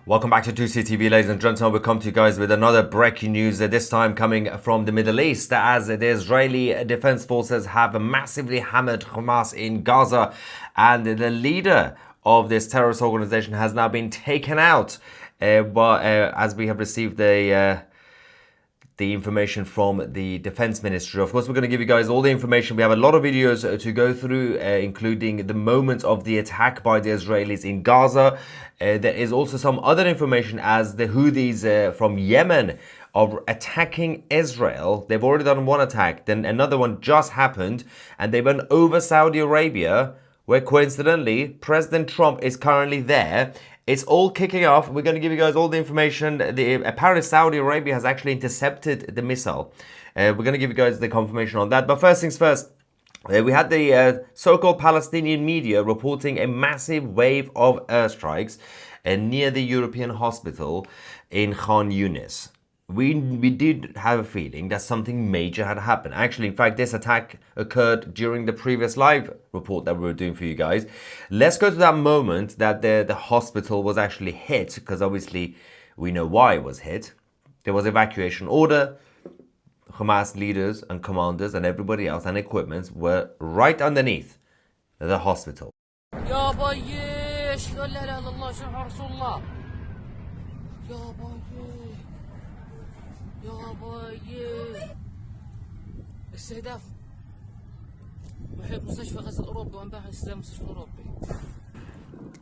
Welcome back to 2CTV, ladies and gentlemen. We'll come to you guys with another breaking news, this time coming from the Middle East, as the Israeli Defense Forces have massively hammered Hamas in Gaza, and the leader of this terrorist organization has now been taken out. As we have received the information from the Defense Ministry. Of course, we're going to give you guys all the information. We have a lot of videos to go through, including the moment of the attack by the Israelis in Gaza. There is also some other information as the Houthis from Yemen are attacking Israel. They've already done one attack, then another one just happened, and they went over Saudi Arabia, where coincidentally President Trump is currently there. It's all kicking off. We're going to give you guys all the information. Apparently Saudi Arabia has actually intercepted the missile. We're going to give you guys the confirmation on that. But first things first, we had the so-called Palestinian media reporting a massive wave of airstrikes near the European hospital in Khan Yunis. We did have a feeling that something major had happened. Actually, in fact, this attack occurred during the previous live report that we were doing for you guys. Let's go to that moment that the hospital was actually hit, because obviously we know why it was hit. There was evacuation order. Hamas leaders and commanders and everybody else and equipment were right underneath the hospital.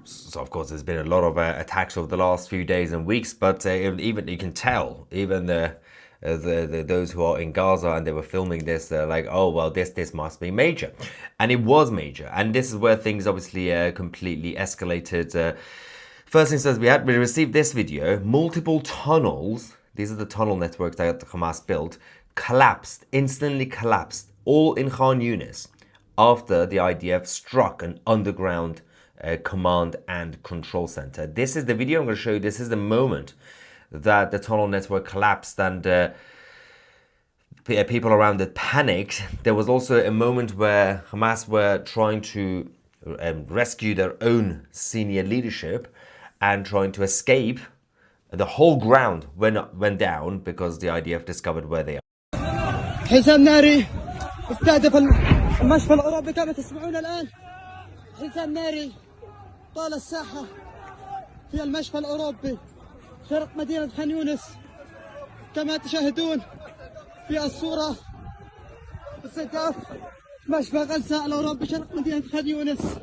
So of course there's been a lot of attacks over the last few days and weeks, but even you can tell, even those who are in Gaza and they were filming this, they're like, oh well, this must be major, and it was major. And this is where things obviously completely escalated. First thing says, we received this video. Multiple tunnels, these are the tunnel networks that Hamas built, instantly collapsed, all in Khan Yunis, after the IDF struck an underground command and control center. This is the video I'm going to show you. This is the moment that the tunnel network collapsed, and people around it panicked. There was also a moment where Hamas were trying to rescue their own senior leadership and trying to escape. The whole ground went down because the IDF discovered where they are. حزام ناري استهدف المشفى الأوروبي كما تسمعون الآن. حزام ناري طال الساحة في المشفى الأوروبي شرق مدينة خان يونس، كما تشاهدون في الصورة. استهداف مشفى غزة الأوروبي شرق مدينة خان يونس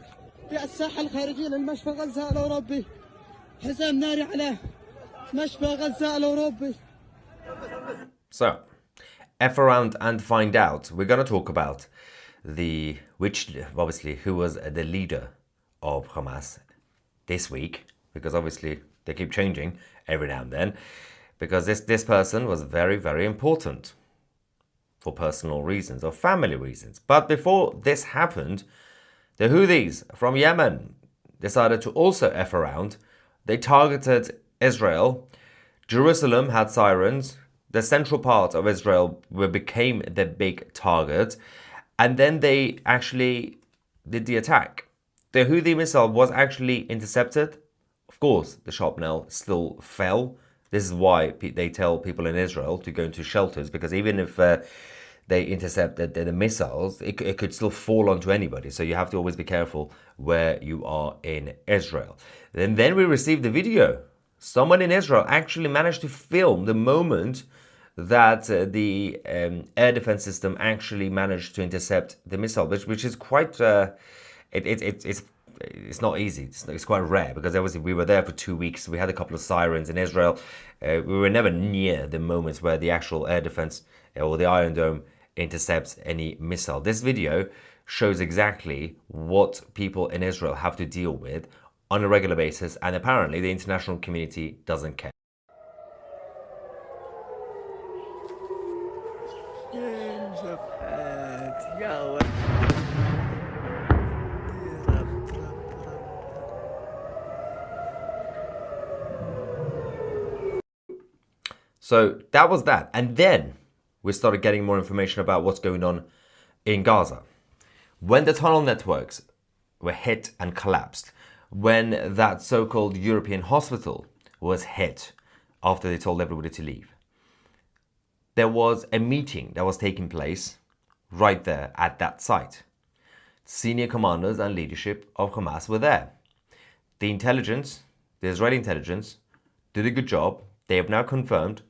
في الساحة الخارجية للمشفى غزة الأوروبي. حزام ناري على مشفى غزة الأوروبي. So, F around and find out. We're going to talk about obviously who was the leader of Hamas this week, because obviously they keep changing every now and then, because this person was very, very important for personal reasons or family reasons. But before this happened, the Houthis from Yemen decided to also F around. They targeted Israel. Jerusalem had sirens. The central part of Israel became the big target. And then they actually did the attack. The Houthi missile was actually intercepted. Of course, the shrapnel still fell. This is why they tell people in Israel to go into shelters, because even if they intercepted the missiles, it could still fall onto anybody. So you have to always be careful where you are in Israel. And then we received the video. Someone in Israel actually managed to film the moment that the air defense system actually managed to intercept the missile, which is quite, it's not easy. It's quite rare, because obviously we were there for 2 weeks. We had a couple of sirens in Israel. We were never near the moments where the actual air defense or the Iron Dome intercepts any missile. This video shows exactly what people in Israel have to deal with on a regular basis, and apparently the international community doesn't care. So that was that. And then we started getting more information about what's going on in Gaza. When the tunnel networks were hit and collapsed, when that so-called European hospital was hit after they told everybody to leave. There was a meeting that was taking place right there at that site. Senior commanders and leadership of Hamas were there. The intelligence, the Israeli intelligence, did a good job. They have now confirmed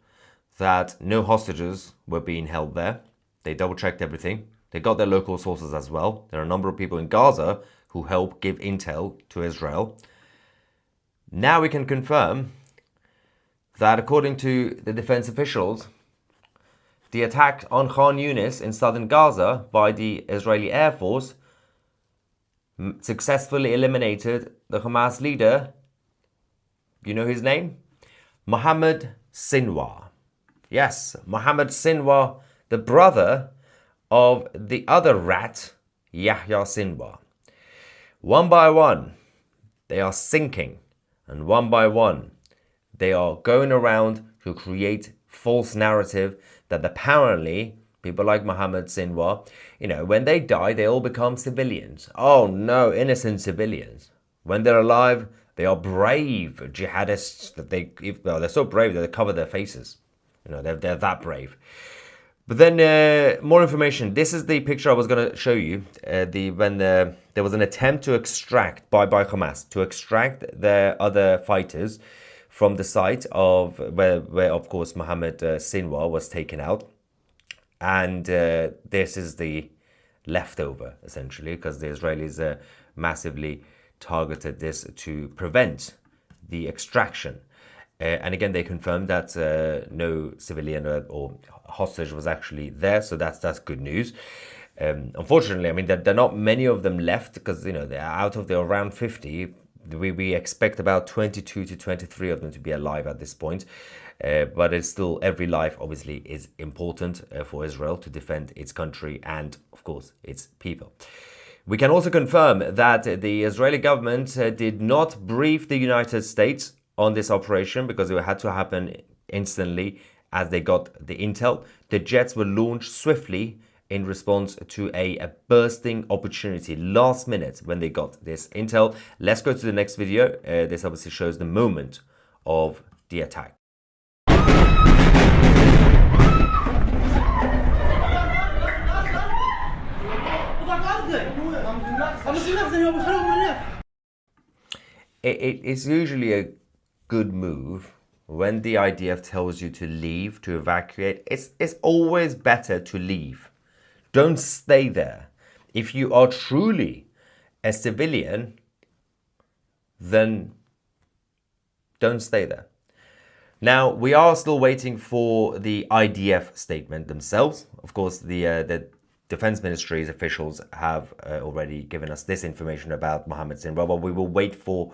that no hostages were being held there. They double-checked everything. They got their local sources as well. There are a number of people in Gaza who help give intel to Israel. Now we can confirm that according to the defense officials, the attack on Khan Yunis in southern Gaza by the Israeli Air Force successfully eliminated the Hamas leader. You know his name? Mohammed Sinwar. Yes, Mohammed Sinwar, the brother of the other rat, Yahya Sinwar. One by one, they are sinking, and one by one, they are going around to create false narrative that apparently people like Mohammed Sinwar, when they die, they all become civilians. Oh no, innocent civilians. When they're alive, they are brave jihadists that they're so brave that they cover their faces. They're that brave. But then more information. This is the picture I was going to show you. When there was an attempt to extract by Hamas to extract their other fighters from the site of where of course Mohammed Sinwar was taken out, and this is the leftover essentially, because the Israelis massively targeted this to prevent the extraction. And again, they confirmed that no civilian or hostage was actually there, so that's good news. Unfortunately, I mean, there are not many of them left because they're out of the around 50. We expect about 22 to 23 of them to be alive at this point. But it's still, every life obviously is important for Israel to defend its country and, of course, its people. We can also confirm that the Israeli government did not brief the United States on this operation because it had to happen instantly as they got the intel. The jets were launched swiftly in response to a bursting opportunity last minute when they got this intel. Let's go to the next video. This obviously shows the moment of the attack. It is usually a good move when the IDF tells you to leave, to evacuate. It's always better to leave. Don't stay there. If you are truly a civilian, then don't stay there. Now, we are still waiting for the IDF statement themselves. Of course, the Defense Ministry's officials have already given us this information about Mohammed Sinwar, but we will wait for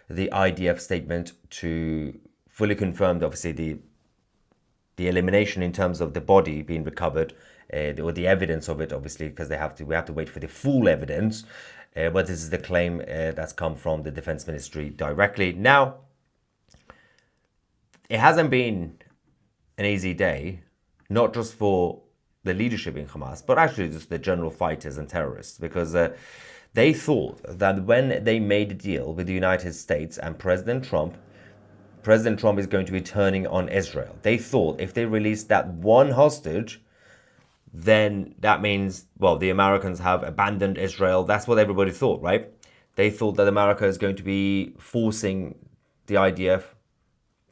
the IDF statement to fully confirm, obviously, the elimination in terms of the body being recovered, or the evidence of it, obviously, because we have to wait for the full evidence. But this is the claim that's come from the Defense Ministry directly. Now, it hasn't been an easy day, not just for the leadership in Hamas, but actually just the general fighters and terrorists, because they thought that when they made a deal with the United States and President Trump is going to be turning on Israel. They thought if they released that one hostage, then that means, well, the Americans have abandoned Israel. That's what everybody thought, right? They thought that America is going to be forcing the IDF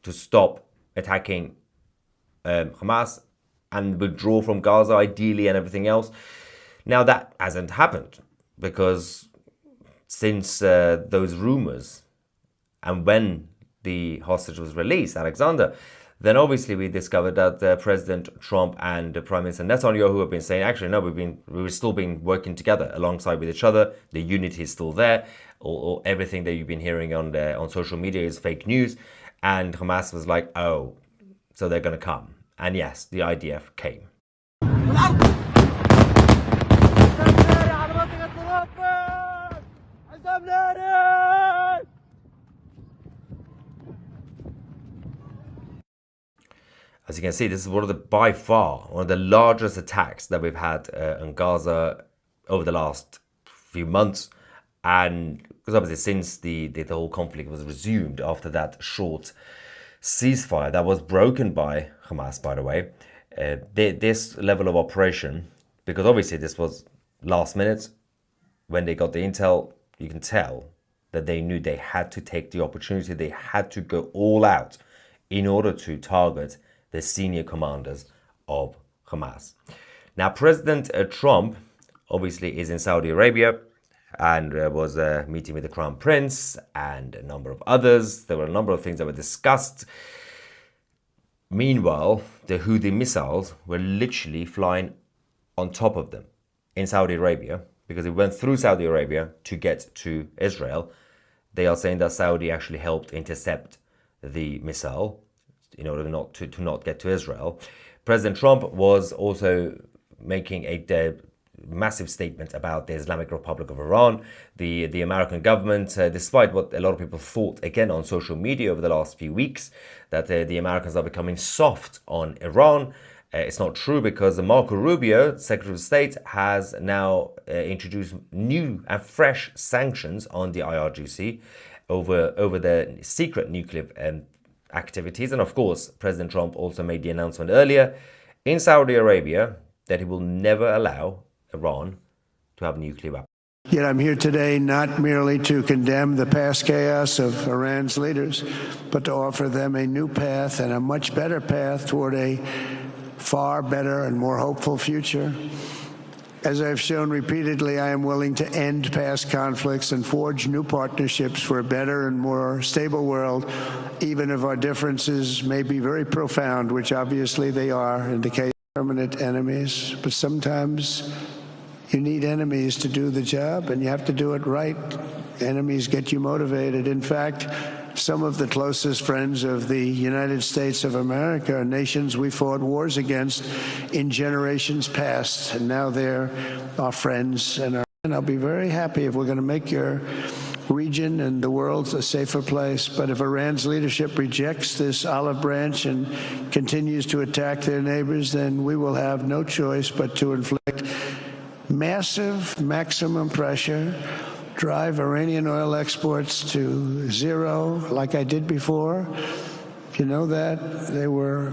to stop attacking Hamas and withdraw from Gaza, ideally, and everything else. Now, that hasn't happened because since those rumors and when the hostage was released, Alexander, then obviously we discovered that President Trump and Prime Minister Netanyahu have been saying, actually, no, we've still been working together alongside with each other. The unity is still there. Or everything that you've been hearing on social media is fake news. And Hamas was like, oh, so they're going to come. And yes, the IDF came. As you can see, this is by far one of the largest attacks that we've had in Gaza over the last few months. And because obviously since the whole conflict was resumed after that short ceasefire that was broken by Hamas, by the way. This level of operation, because obviously this was last minute, when they got the intel, you can tell that they knew they had to take the opportunity, they had to go all out in order to target the senior commanders of Hamas. Now, President Trump obviously is in Saudi Arabia and was meeting with the Crown Prince and a number of others. There were a number of things that were discussed. Meanwhile, the Houthi missiles were literally flying on top of them in Saudi Arabia, because it went through Saudi Arabia to get to Israel. They are saying that Saudi actually helped intercept the missile in order not to not get to Israel. President Trump was also making a massive statement about the Islamic Republic of Iran. The American government, despite what a lot of people thought, again, on social media over the last few weeks, that the Americans are becoming soft on Iran. It's not true, because Marco Rubio, Secretary of State, has now introduced new and fresh sanctions on the IRGC over the secret nuclear activities. And of course, President Trump also made the announcement earlier in Saudi Arabia that he will never allow Iran to have nuclear weapons. Yet I'm here today not merely to condemn the past chaos of Iran's leaders, but to offer them a new path, and a much better path, toward a far better and more hopeful future. As I've shown repeatedly, I am willing to end past conflicts and forge new partnerships for a better and more stable world, even if our differences may be very profound, which obviously they are in the case of permanent enemies. But sometimes you need enemies to do the job, and you have to do it right. Enemies get you motivated. In fact, some of the closest friends of the United States of America are nations we fought wars against in generations past, and now they're our friends. And I'll be very happy if we're going to make your region and the world a safer place. But if Iran's leadership rejects this olive branch and continues to attack their neighbors, then we will have no choice but to inflict massive maximum pressure, drive Iranian oil exports to zero, like I did before. You know that they were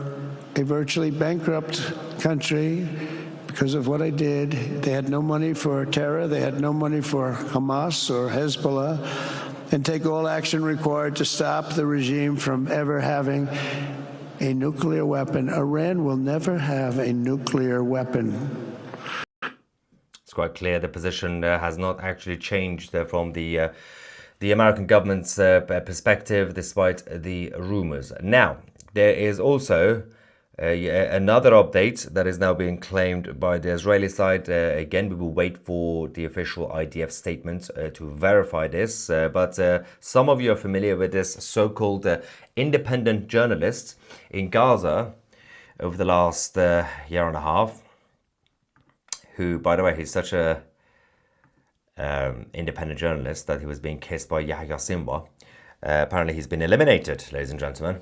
a virtually bankrupt country because of what I did. They had no money for terror. They had no money for Hamas or Hezbollah, and take all action required to stop the regime from ever having a nuclear weapon. Iran will never have a nuclear weapon. Quite clear the position has not actually changed from the American government's perspective, despite the rumors. Now, there is also another update that is now being claimed by the Israeli side. Again, we will wait for the official IDF statement to verify this. But some of you are familiar with this so-called independent journalist in Gaza over the last year and a half, who, by the way, he's such a independent journalist that he was being kissed by Yahya Sinwar. Apparently he's been eliminated, ladies and gentlemen.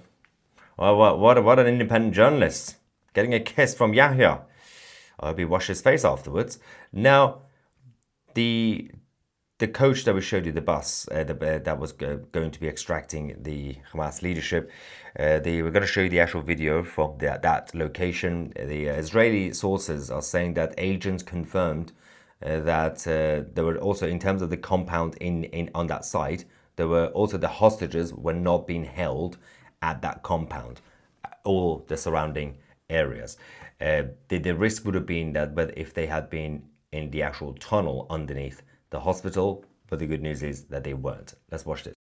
Well, what an independent journalist, getting a kiss from Yahya. I hope he washed his face afterwards. Now, the coach that we showed you, the bus that was going to be extracting the Hamas leadership, we're going to show you the actual video from that location. The Israeli sources are saying that agents confirmed that there were also, in terms of the compound on that site, there were also the hostages were not being held at that compound, or the surrounding areas. The risk would have been that, but if they had been in the actual tunnel underneath the hospital, but the good news is that they weren't. Let's watch this.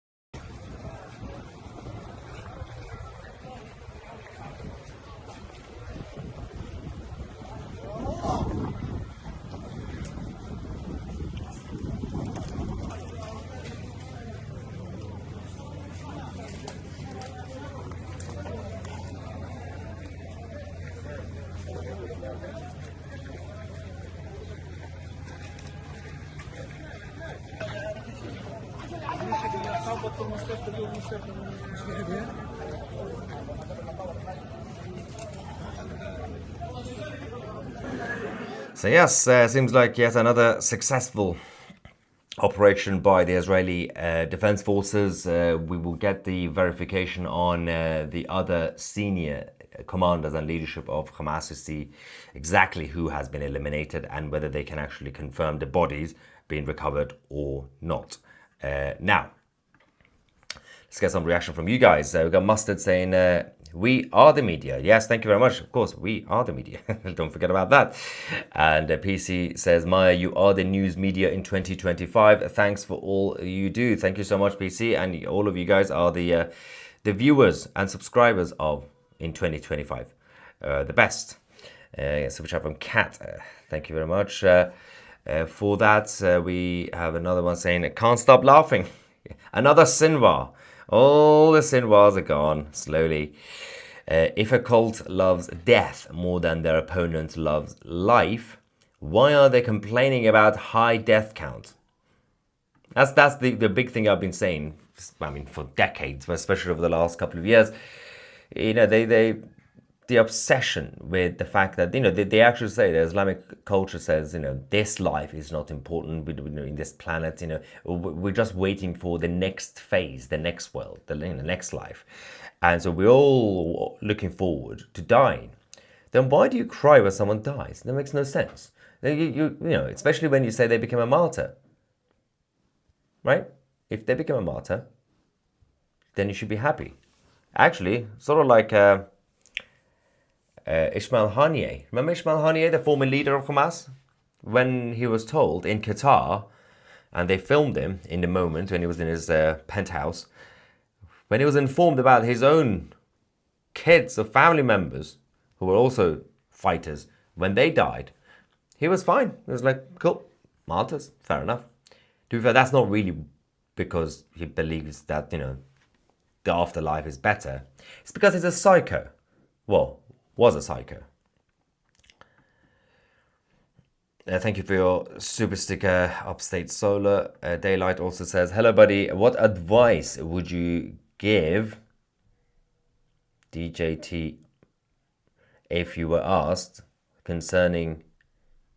So yes, seems like yet another successful operation by the Israeli Defense Forces. We will get the verification on the other senior commanders and leadership of Hamas to see exactly who has been eliminated and whether they can actually confirm the bodies being recovered or not. Now, let's get some reaction from you guys. We got Mustard saying, we are the media. Yes, thank you very much. Of course, we are the media. Don't forget about that. And PC says, Maya, you are the news media in 2025. Thanks for all you do. Thank you so much, PC. And all of you guys are the viewers and subscribers of in 2025. The best. Super chat from Kat. Thank you very much. For that, we have another one saying, can't stop laughing. Another Sinwar. All the Sinwars are gone slowly. If a cult loves death more than their opponent loves life, why are they complaining about high death count? That's the big thing I've been saying, I mean, for decades, but especially over the last couple of years. You know, the obsession with the fact that, you know, they actually say the Islamic culture says, you know, this life is not important in this planet, you know, we're just waiting for the next phase, the next world, the next life. And so we're all looking forward to dying. Then why do you cry when someone dies? That makes no sense. You know, especially when you say they become a martyr, right? If they become a martyr, then you should be happy. Actually, sort of like Ismail Haniyeh. Remember Ismail Haniyeh, the former leader of Hamas? When he was told in Qatar, and they filmed him in the moment when he was in his penthouse, when he was informed about his own kids or family members who were also fighters, when they died, he was fine. He was like, cool, martyrs, fair enough. To be fair, that's not really because he believes that, you know, the afterlife is better. It's because he's a psycho. Well, was a psycho. Thank you for your super sticker, Upstate Solar. Daylight also says, hello buddy, what advice would you give DJT if you were asked concerning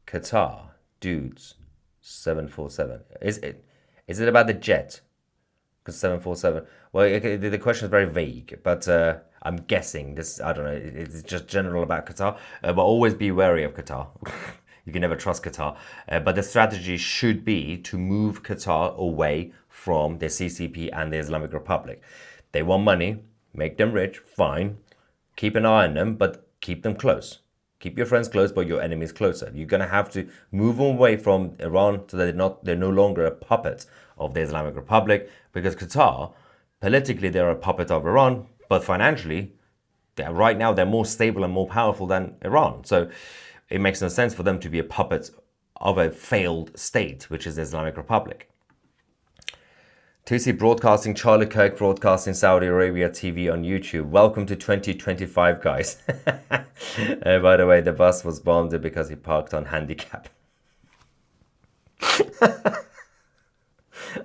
Qatar dudes 747? Is it about the jet? Because 747, well, the question is very vague, but I'm guessing this, I don't know, it's just general about Qatar, but always be wary of Qatar. You can never trust Qatar. But the strategy should be to move Qatar away from the CCP and the Islamic Republic. They want money, make them rich, fine. Keep an eye on them, but keep them close. Keep your friends close, but your enemies closer. You're going to have to move away from Iran so that they're no longer a puppet of the Islamic Republic, because Qatar, politically, they're a puppet of Iran, but financially, right now, they're more stable and more powerful than Iran. So it makes no sense for them to be a puppet of a failed state, which is the Islamic Republic. 2C Broadcasting, Charlie Kirk Broadcasting, Saudi Arabia TV on YouTube. Welcome to 2025, guys. By the way, the bus was bombed because he parked on handicap.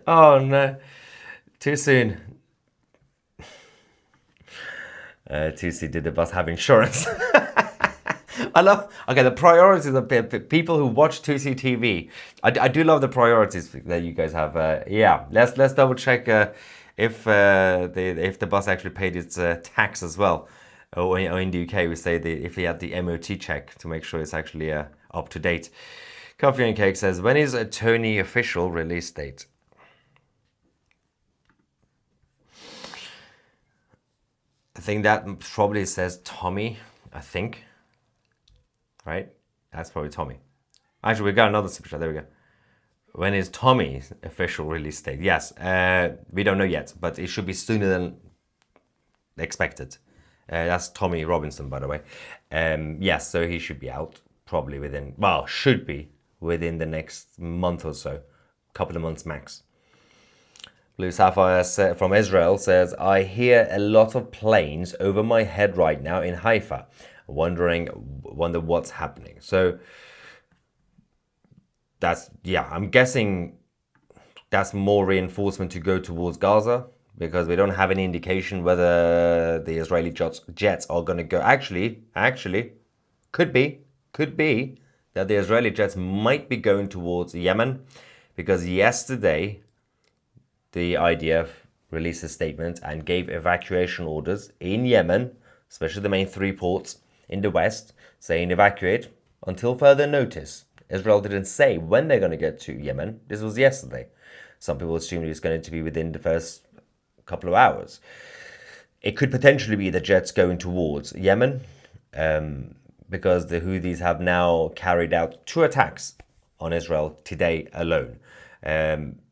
Oh no, too soon. 2C, did the bus have insurance? I love, okay, the priorities of people who watch 2C TV. I do love the priorities that you guys have. Yeah, let's double check if the bus actually paid its tax as well. Or in the UK, we say if he had the MOT check to make sure it's actually up to date. Coffee and Cake says, when is a Tony official release date? I think that probably says Tommy, I think. Right? That's probably Tommy. Actually, we got another super chat. There we go. When is Tommy's official release date? Yes, we don't know yet, but it should be sooner than expected. That's Tommy Robinson, by the way. Yes, so he should be out probably within, well, should be within the next month or so. Couple of months max. Blue Sapphire from Israel says, I hear a lot of planes over my head right now in Haifa. Wonder what's happening. So that's, yeah, I'm guessing that's more reinforcement to go towards Gaza, because we don't have any indication whether the Israeli jets are going to go. Actually, could be that the Israeli jets might be going towards Yemen, because yesterday the IDF released a statement and gave evacuation orders in Yemen, especially the main 3 ports in the west, saying evacuate until further notice. Israel didn't say when they're going to get to Yemen. This was yesterday. Some people assumed it's going to be within the first couple of hours. It could potentially be the jets going towards Yemen, because the Houthis have now carried out 2 attacks on Israel today alone.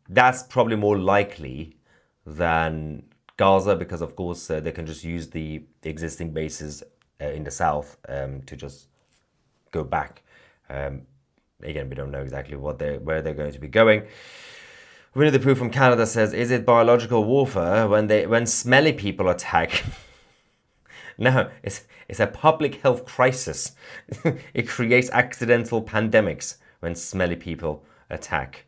That's probably more likely than Gaza, because of course they can just use the existing bases in the south to just go back. Again, we don't know exactly where they're going to be going. Winnie the Pooh from Canada says, is it biological warfare when smelly people attack? No, it's a public health crisis. It creates accidental pandemics when smelly people attack.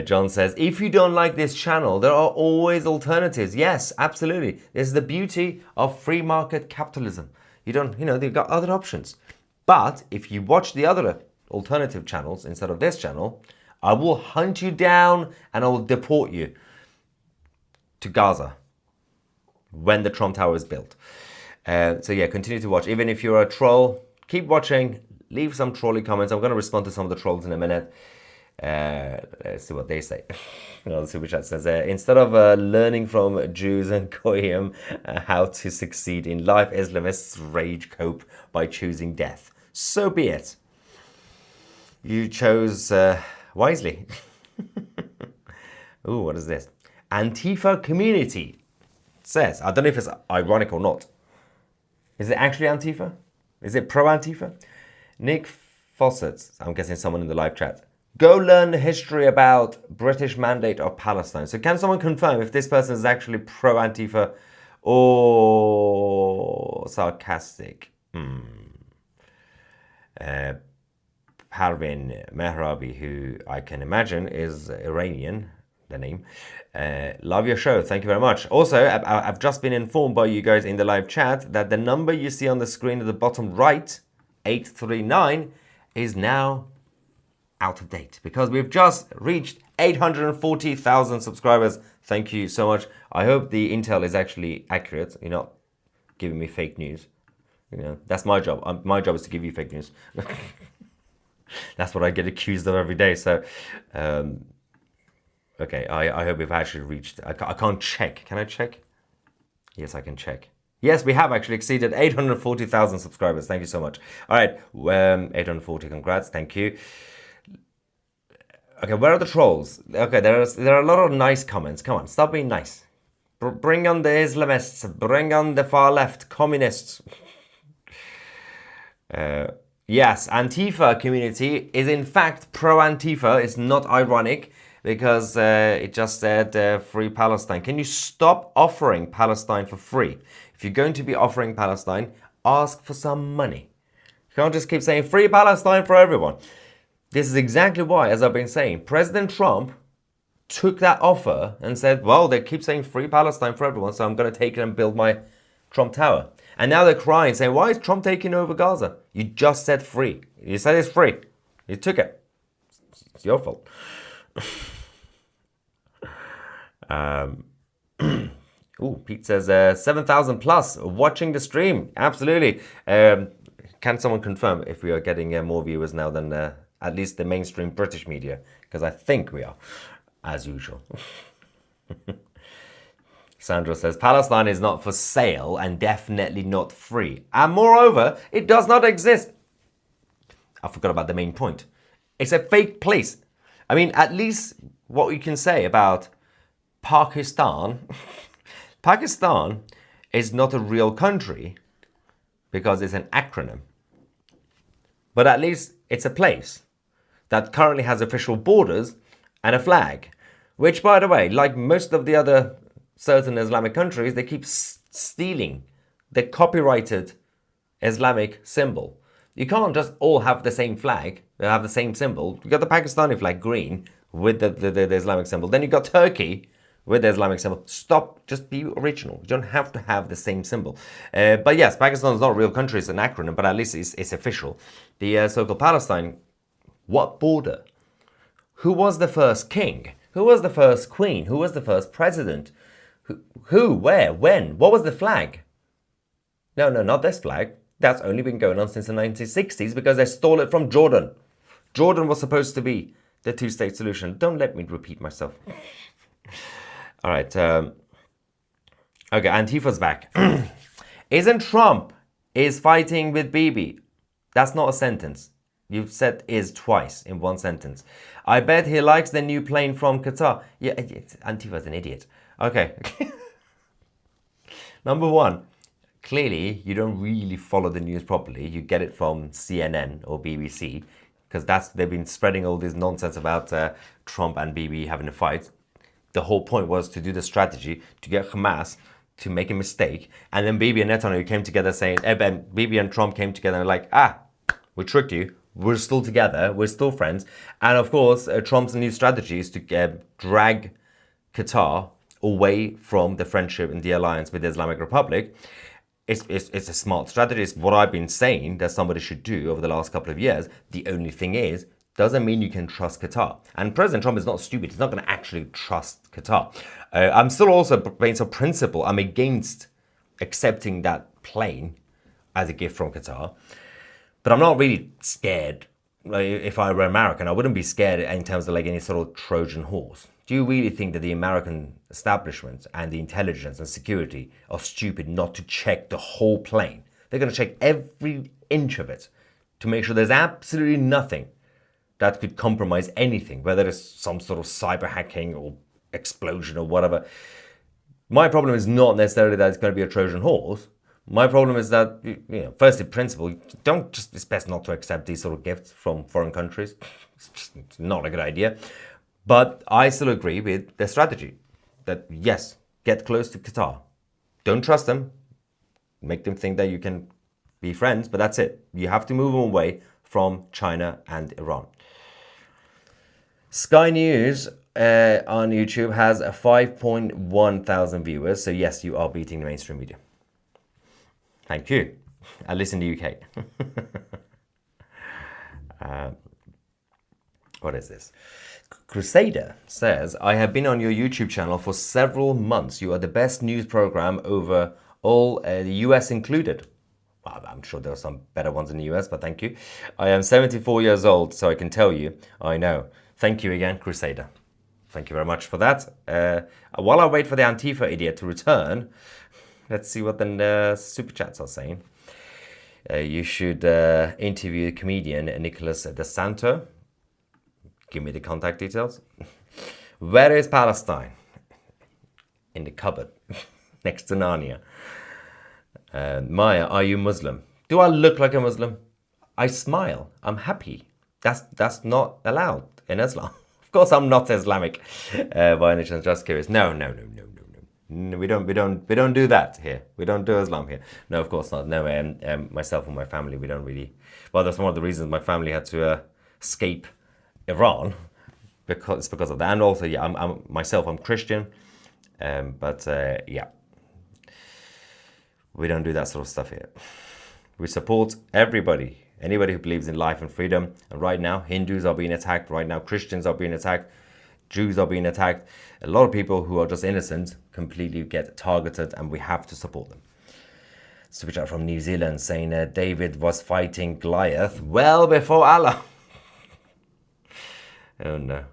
John says, if you don't like this channel, there are always alternatives. Yes, absolutely. This is the beauty of free market capitalism. They've got other options. But if you watch the other alternative channels instead of this channel, I will hunt you down and I will deport you to Gaza when the Trump Tower is built. So yeah, continue to watch. Even if you're a troll, keep watching. Leave some trolly comments. I'm going to respond to some of the trolls in a minute. Let's see what they say. The super chat says, instead of learning from Jews and Goyim how to succeed in life, Islamists rage cope by choosing death. So be it. You chose wisely. Ooh, what is this? Antifa community says, I don't know if it's ironic or not. Is it actually Antifa? Is it pro-Antifa? Nick Fawcett, I'm guessing someone in the live chat. Go learn the history about British mandate of Palestine. So can someone confirm if this person is actually pro-Antifa or sarcastic? Parvin Mehrabi, who I can imagine is Iranian, the name. Love your show. Thank you very much. Also, I've just been informed by you guys in the live chat that the number you see on the screen at the bottom right, 839, is now out of date because we've just reached 840,000 subscribers. Thank you so much. I hope the intel is actually accurate. You're not giving me fake news. That's my job. My job is to give you fake news. That's what I get accused of every day. So, okay, I hope we've actually reached. I can't check. Can I check? Yes, I can check. Yes, we have actually exceeded 840,000 subscribers. Thank you so much. All right, 840. Congrats. Thank you. Okay, where are the trolls? Okay, there are a lot of nice comments. Come on, stop being nice. Bring on the Islamists. Bring on the far left communists. Yes, Antifa community is in fact pro-Antifa. It's not ironic because it just said free Palestine. Can you stop offering Palestine for free? If you're going to be offering Palestine, ask for some money. You can't just keep saying free Palestine for everyone. This is exactly why, as I've been saying, President Trump took that offer and said, well, they keep saying free Palestine for everyone, so I'm going to take it and build my Trump Tower. And now they're crying, saying, why is Trump taking over Gaza? You just said free. You said it's free. You took it. It's your fault. Pete says 7,000 plus watching the stream. Absolutely. Can someone confirm if we are getting more viewers now than at least the mainstream British media? Because I think we are, as usual. Sandra says, Palestine is not for sale and definitely not free. And moreover, it does not exist. I forgot about the main point. It's a fake place. I mean, at least what we can say about Pakistan, Pakistan is not a real country because it's an acronym. But at least it's a place that currently has official borders and a flag, which, by the way, like most of the other certain Islamic countries, they keep stealing the copyrighted Islamic symbol. You can't just all have the same flag, they have the same symbol. You got the Pakistani flag, green, with the Islamic symbol. Then you got Turkey with the Islamic symbol. Stop, just be original. You don't have to have the same symbol. But yes, Pakistan is not a real country, it's an acronym, but at least it's official. The so-called Palestine, what border Who was the first king? Who was the first queen? Who was the first president? Who, where, when? What was the flag? No, not this flag. That's only been going on since the 1960s because they stole it from Jordan. Jordan was supposed to be the two-state solution. Don't let me repeat myself. All right. Okay, Antifa's back. Isn't Trump is fighting with Bibi? That's not a sentence. You've said is twice in one sentence. I bet he likes the new plane from Qatar. Yeah, Antifa's an idiot. Okay. Number one, clearly you don't really follow the news properly. You get it from CNN or BBC because they've been spreading all this nonsense about Trump and Bibi having a fight. The whole point was to do the strategy to get Hamas to make a mistake, and then Bibi and Netanyahu came together saying, Bibi and Trump came together and like, we tricked you. We're still together. We're still friends. And of course, Trump's new strategy is to drag Qatar away from the friendship and the alliance with the Islamic Republic. It's a smart strategy. It's what I've been saying that somebody should do over the last couple of years. The only thing is, doesn't mean you can trust Qatar. And President Trump is not stupid. He's not going to actually trust Qatar. I'm still also, based on principle, I'm against accepting that plane as a gift from Qatar. But I'm not really scared. Like, if I were American, I wouldn't be scared in terms of like any sort of Trojan horse. Do you really think that the American establishment and the intelligence and security are stupid not to check the whole plane? They're going to check every inch of it to make sure there's absolutely nothing that could compromise anything, whether it's some sort of cyber hacking or explosion or whatever. My problem is not necessarily that it's going to be a Trojan horse. My problem is that, firstly, principle, it's best not to accept these sort of gifts from foreign countries. It's not a good idea. But I still agree with the strategy that, yes, get close to Qatar. Don't trust them. Make them think that you can be friends, but that's it. You have to move them away from China and Iran. Sky News on YouTube has a 5.1 thousand viewers. So yes, you are beating the mainstream media. Thank you. At least in the UK. What is this? Crusader says, I have been on your YouTube channel for several months. You are the best news program over all, the US included. Well, I'm sure there are some better ones in the US, but thank you. I am 74 years old, so I can tell you, I know. Thank you again, Crusader. Thank you very much for that. While I wait for the Antifa idiot to return, let's see what the super chats are saying. You should interview the comedian Nicholas DeSanto. Give me the contact details. Where is Palestine? In the cupboard, next to Narnia. Maya, are you Muslim? Do I look like a Muslim? I smile. I'm happy. That's not allowed in Islam. Of course, I'm not Islamic. By any chance, just curious. No. We don't do that here. We don't do Islam here. No, of course not. No, myself and my family, we don't really. Well, that's one of the reasons my family had to escape Iran, because of that. And also, yeah, I'm Christian, but yeah, we don't do that sort of stuff here. We support everybody, anybody who believes in life and freedom. And right now, Hindus are being attacked. Right now, Christians are being attacked. Jews are being attacked. A lot of people who are just innocent completely get targeted, and we have to support them. Super chat from New Zealand saying David was fighting Goliath well before Allah. Oh no.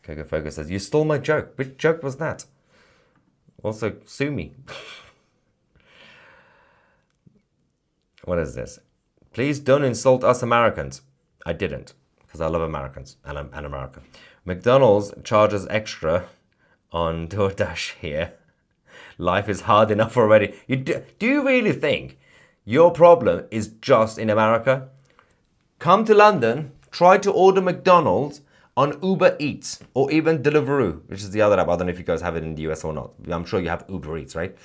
Coco Focus says, you stole my joke. Which joke was that? Also, sue me. What is this? Please don't insult us Americans. I didn't, because I love Americans and America. McDonald's charges extra on DoorDash here. Life is hard enough already. Do you really think your problem is just in America? Come to London, try to order McDonald's on Uber Eats or even Deliveroo, which is the other app. I don't know if you guys have it in the US or not. I'm sure you have Uber Eats, right?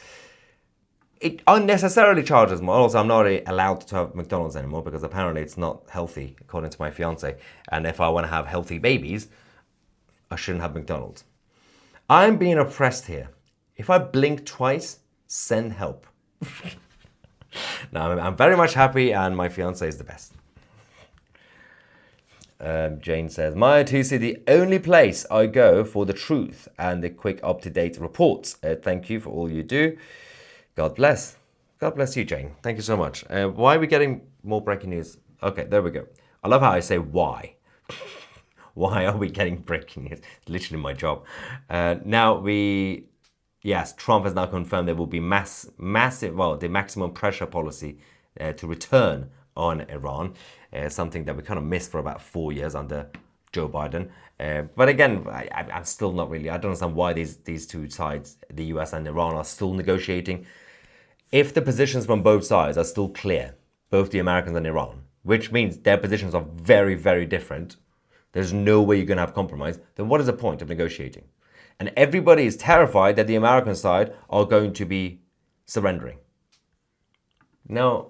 It unnecessarily charges more. Also, I'm not really allowed to have McDonald's anymore because apparently it's not healthy, according to my fiance. And if I want to have healthy babies, I shouldn't have McDonald's. I'm being oppressed here. If I blink twice, send help. No, I'm very much happy and my fiance is the best. Jane says, Maya TC, the only place I go for the truth and the quick up-to-date reports. Thank you for all you do. God bless. God bless you, Jane. Thank you so much. Why are we getting more breaking news? Okay, there we go. I love how I say why. Why are we getting breaking news? It's literally my job. Yes, Trump has now confirmed there will be the maximum pressure policy to return on Iran. Something that we kind of missed for about 4 years under Joe Biden. But again, I'm still not really, I don't understand why these two sides, the US and Iran, are still negotiating. If the positions from both sides are still clear, both the Americans and Iran, which means their positions are very, very different, there's no way you're going to have compromise, then what is the point of negotiating? And everybody is terrified that the American side are going to be surrendering. Now,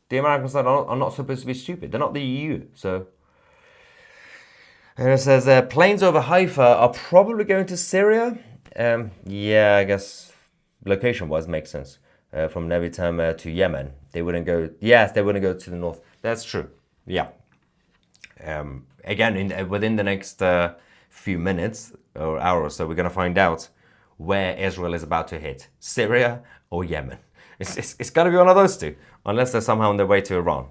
the American side are not supposed to be stupid. They're not the EU. So, and it says, planes over Haifa are probably going to Syria. Yeah, I guess location-wise makes sense. From Nevitam to Yemen. They wouldn't go, yes, they wouldn't go to the north. That's true. Yeah. Again, within the next few minutes or hour or so, we're going to find out where Israel is about to hit. Syria or Yemen. It's got to be one of those two, unless they're somehow on their way to Iran.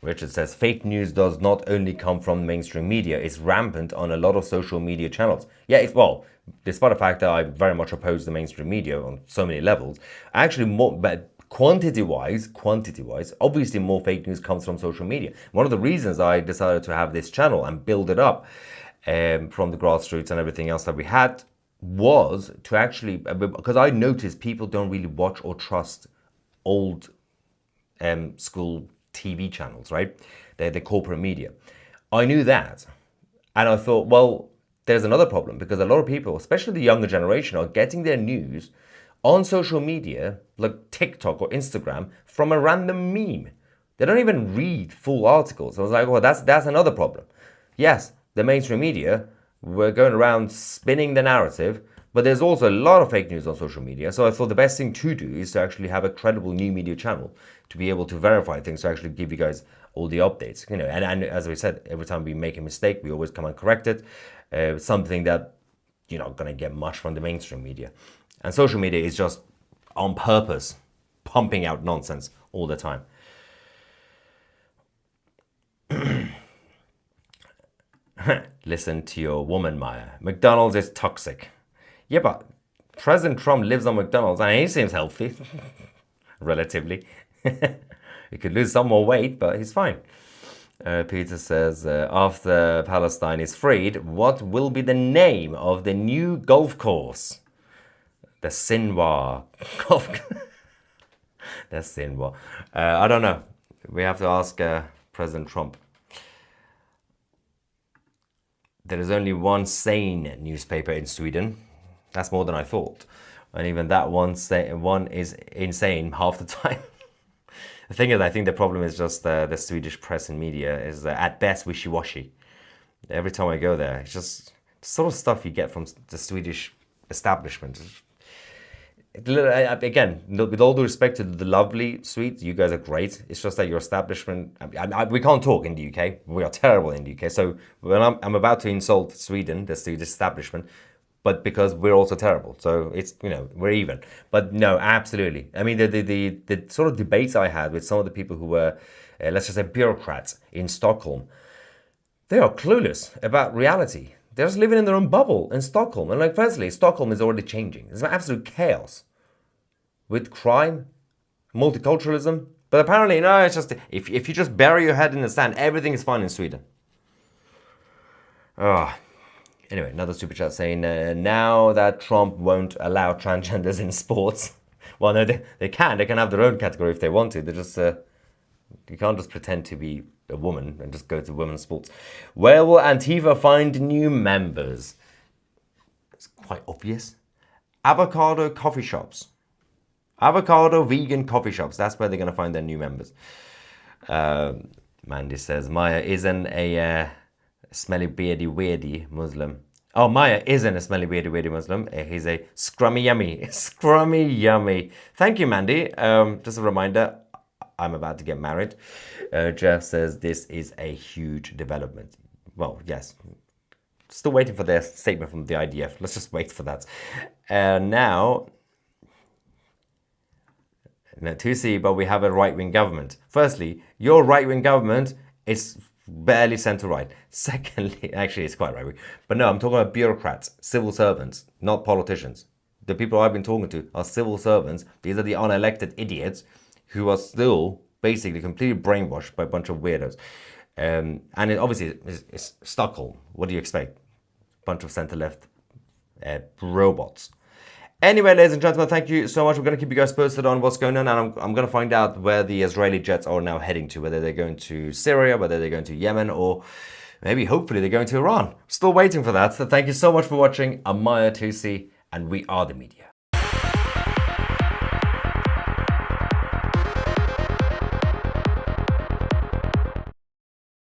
Richard says, fake news does not only come from mainstream media, it's rampant on a lot of social media channels. Yeah, despite the fact that I very much oppose the mainstream media on so many levels, actually but quantity-wise, obviously more fake news comes from social media. One of the reasons I decided to have this channel and build it up from the grassroots and everything else that we had was to actually, because I noticed people don't really watch or trust old school TV channels, right? They're the corporate media. I knew that. And I thought, well, there's another problem because a lot of people, especially the younger generation, are getting their news on social media, like TikTok or Instagram, from a random meme. They don't even read full articles. I was like, well, that's another problem. Yes, the mainstream media, we're going around spinning the narrative, but there's also a lot of fake news on social media. So I thought the best thing to do is to actually have a credible new media channel to be able to verify things, to actually give you guys all the updates. You know, and as we said, every time we make a mistake, we always come and correct it. Something that you're not going to get much from the mainstream media. And social media is just on purpose pumping out nonsense all the time. Listen to your woman, Maya. McDonald's is toxic. Yeah, but President Trump lives on McDonald's and he seems healthy, relatively. He could lose some more weight, but he's fine. Peter says, after Palestine is freed, what will be the name of the new golf course? The Sinwar golf course. The Sinwar. I don't know. We have to ask President Trump. There is only one sane newspaper in Sweden. That's more than I thought. And even that one is insane half the time. The thing is, I think the problem is just the Swedish press and media is at best wishy-washy. Every time I go there, it's just the sort of stuff you get from the Swedish establishment. Again, with all due respect to the lovely Swedes, you guys are great. It's just that your establishment, we can't talk in the UK. We are terrible in the UK. So when I'm about to insult Sweden, the Swedish establishment, but because we're also terrible. So it's, we're even. But no, absolutely. I mean, the sort of debates I had with some of the people who were, let's just say, bureaucrats in Stockholm, they are clueless about reality. They're just living in their own bubble in Stockholm. And firstly, Stockholm is already changing. It's absolute chaos with crime, multiculturalism. But apparently, no, it's just, if you just bury your head in the sand, everything is fine in Sweden. Anyway, another super chat saying, now that Trump won't allow transgenders in sports, well, no, they can have their own category if they want to. They just, you can't just pretend to be a woman and just go to women's sports. Where will Antifa find new members? It's quite obvious. Avocado coffee shops. Avocado vegan coffee shops. That's where they're going to find their new members. Mandy says, Maya isn't a smelly beardy weirdy Muslim. Oh, Maya isn't a smelly, weirdy Muslim. He's a scrummy yummy. Scrummy yummy. Thank you, Mandy. Just a reminder, I'm about to get married. Jeff says this is a huge development. Well, yes. Still waiting for their statement from the IDF. Let's just wait for that. Now, 2C, but we have a right-wing government. Firstly, your right-wing government is barely centre-right. Secondly, actually, it's quite right-wing. But no, I'm talking about bureaucrats, civil servants, not politicians. The people I've been talking to are civil servants. These are the unelected idiots who are still basically completely brainwashed by a bunch of weirdos. And it obviously it's Stockholm. What do you expect? Bunch of centre-left robots. Anyway, ladies and gentlemen, thank you so much. We're going to keep you guys posted on what's going on, and I'm going to find out where the Israeli jets are now heading to, whether they're going to Syria, whether they're going to Yemen, or maybe, hopefully, they're going to Iran. Still waiting for that. So thank you so much for watching. I'm Maya 2C, and we are the media.